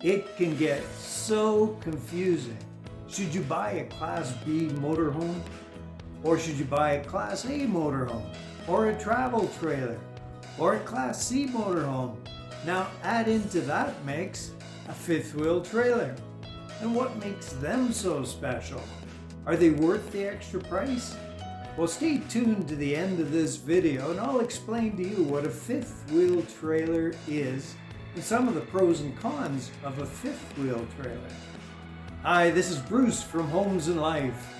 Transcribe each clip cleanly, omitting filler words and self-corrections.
It can get so confusing. Should you buy a Class B motorhome? Or should you buy a Class A motorhome? Or a travel trailer? Or a Class C motorhome? Now add into that mix a fifth wheel trailer. And what makes them so special? Are they worth the extra price? Well, stay tuned to the end of this video and I'll explain to you what a fifth wheel trailer is and some of the pros and cons of a fifth wheel trailer. Hi, this is Bruce from Homes and Life,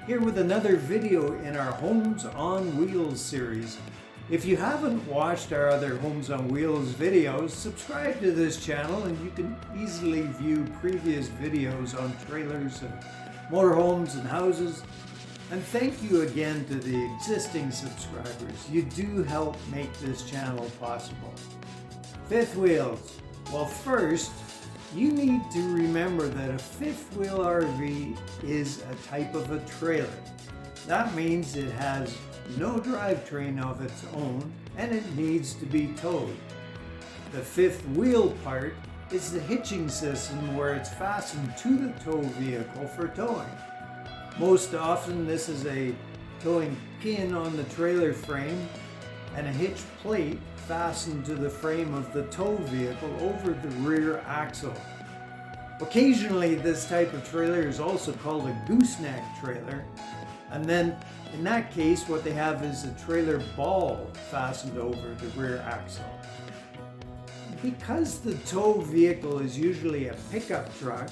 here with another video in our Homes on Wheels series. If you haven't watched our other Homes on Wheels videos, subscribe to this channel and you can easily view previous videos on trailers and motorhomes and houses. And thank you again to the existing subscribers. You do help make this channel possible. Fifth wheels. Well, first, you need to remember that a fifth wheel RV is a type of a trailer. That means it has no drivetrain of its own and it needs to be towed. The fifth wheel part is the hitching system where it's fastened to the tow vehicle for towing. Most often this is a towing pin on the trailer frame and a hitch plate fastened to the frame of the tow vehicle over the rear axle. Occasionally this type of trailer is also called a gooseneck trailer, and then in that case what they have is a trailer ball fastened over the rear axle. Because the tow vehicle is usually a pickup truck,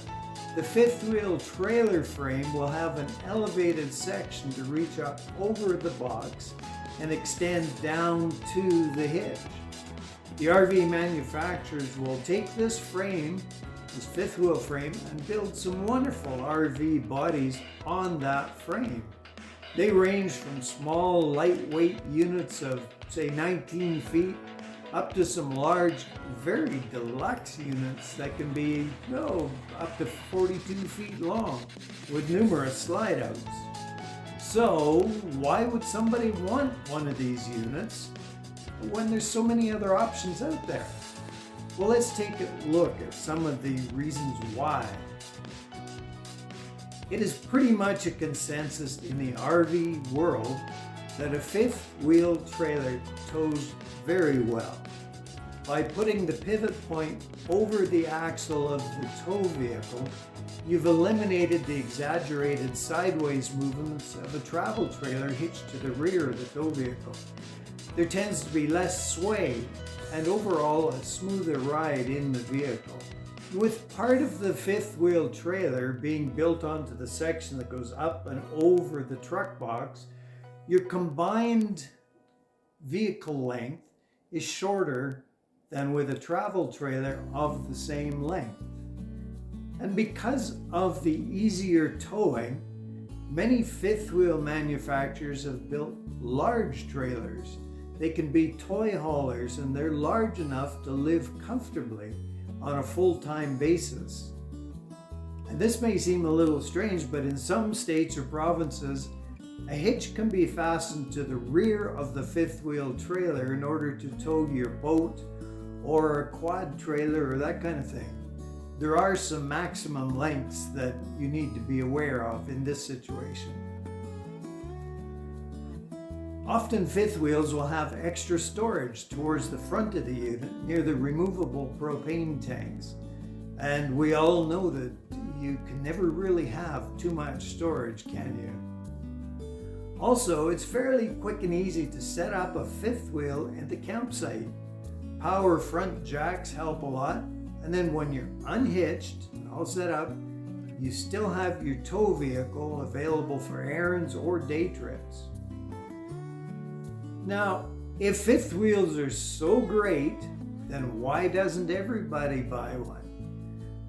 the fifth wheel trailer frame will have an elevated section to reach up over the box and extend down to the hitch. The RV manufacturers will take this frame, this fifth wheel frame, and build some wonderful RV bodies on that frame. They range from small lightweight units of say 19 feet up to some large, very deluxe units that can be up to 42 feet long with numerous slide outs. So why would somebody want one of these units when there's so many other options out there? Well, let's take a look at some of the reasons why. It is pretty much a consensus in the RV world that a fifth wheel trailer tows very well. By putting the pivot point over the axle of the tow vehicle, you've eliminated the exaggerated sideways movements of a travel trailer hitched to the rear of the tow vehicle. There tends to be less sway and overall a smoother ride in the vehicle. With part of the fifth wheel trailer being built onto the section that goes up and over the truck box, your combined vehicle length is shorter than with a travel trailer of the same length. And because of the easier towing, many fifth wheel manufacturers have built large trailers. They can be toy haulers and they're large enough to live comfortably on a full-time basis. And this may seem a little strange, but in some states or provinces, a hitch can be fastened to the rear of the fifth wheel trailer in order to tow your boat or a quad trailer or that kind of thing. There are some maximum lengths that you need to be aware of in this situation. Often fifth wheels will have extra storage towards the front of the unit near the removable propane tanks. And we all know that you can never really have too much storage, can you? Also, it's fairly quick and easy to set up a fifth wheel at the campsite. Power front jacks help a lot, and then when you're unhitched and all set up, you still have your tow vehicle available for errands or day trips. Now, if fifth wheels are so great, then why doesn't everybody buy one?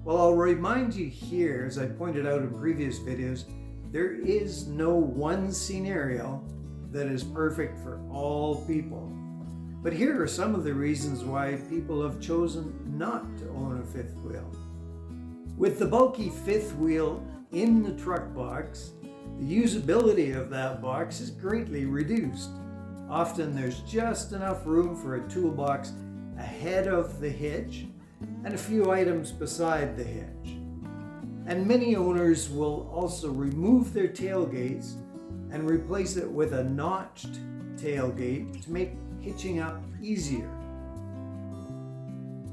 Well, I'll remind you here, as I pointed out in previous videos, there is no one scenario that is perfect for all people. But here are some of the reasons why people have chosen not to own a fifth wheel. With the bulky fifth wheel in the truck box, the usability of that box is greatly reduced. Often there's just enough room for a toolbox ahead of the hitch, and a few items beside the hitch. And many owners will also remove their tailgates and replace it with a notched tailgate to make hitching up easier.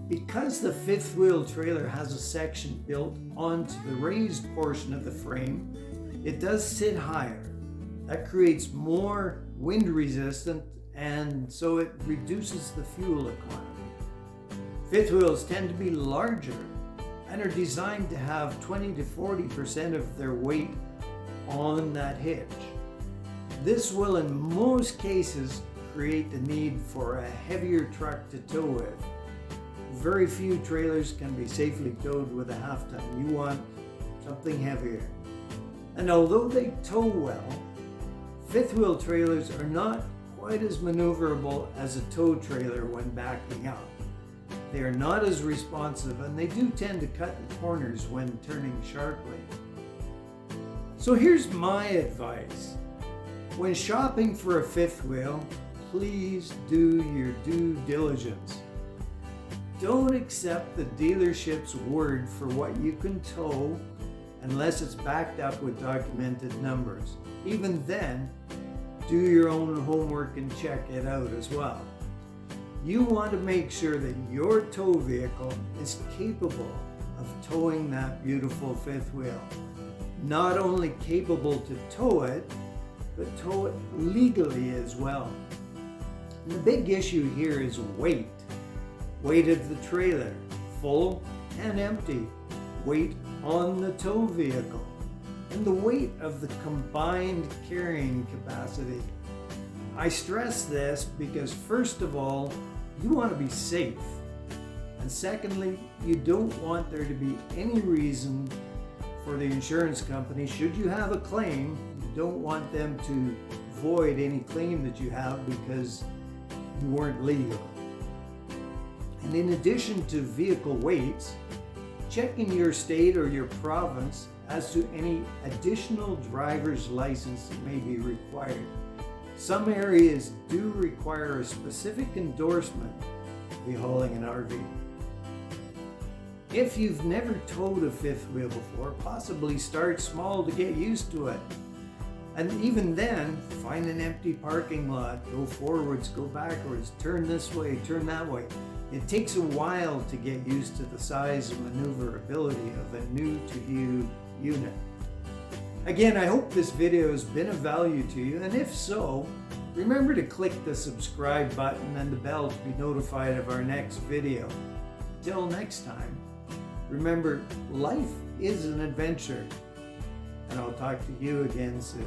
Because the fifth wheel trailer has a section built onto the raised portion of the frame, it does sit higher. That creates more wind resistance, and so it reduces the fuel economy. Fifth wheels tend to be larger and are designed to have 20 to 40% of their weight on that hitch. This will in most cases create the need for a heavier truck to tow with. Very few trailers can be safely towed with a half ton. You want something heavier. And although they tow well, fifth wheel trailers are not quite as maneuverable as a tow trailer when backing up. They are not as responsive, and they do tend to cut the corners when turning sharply. So here's my advice. When shopping for a fifth wheel, please do your due diligence. Don't accept the dealership's word for what you can tow unless it's backed up with documented numbers. Even then, do your own homework and check it out as well. You want to make sure that your tow vehicle is capable of towing that beautiful fifth wheel. Not only capable to tow it, but tow it legally as well. And the big issue here is weight. Weight of the trailer, full and empty. Weight on the tow vehicle. And the weight of the combined carrying capacity. I stress this because first of all, you want to be safe. And secondly, you don't want there to be any reason for the insurance company, should you have a claim, you don't want them to void any claim that you have because you weren't legal. And in addition to vehicle weights, check in your state or your province as to any additional driver's license that may be required. Some areas do require a specific endorsement to be hauling an RV. If you've never towed a fifth wheel before, possibly start small to get used to it. And even then, find an empty parking lot, go forwards, go backwards, turn this way, turn that way. It takes a while to get used to the size and maneuverability of a new-to-you unit. Again, I hope this video has been of value to you, and if so, remember to click the subscribe button and the bell to be notified of our next video. Till next time, remember, life is an adventure, and I'll talk to you again soon.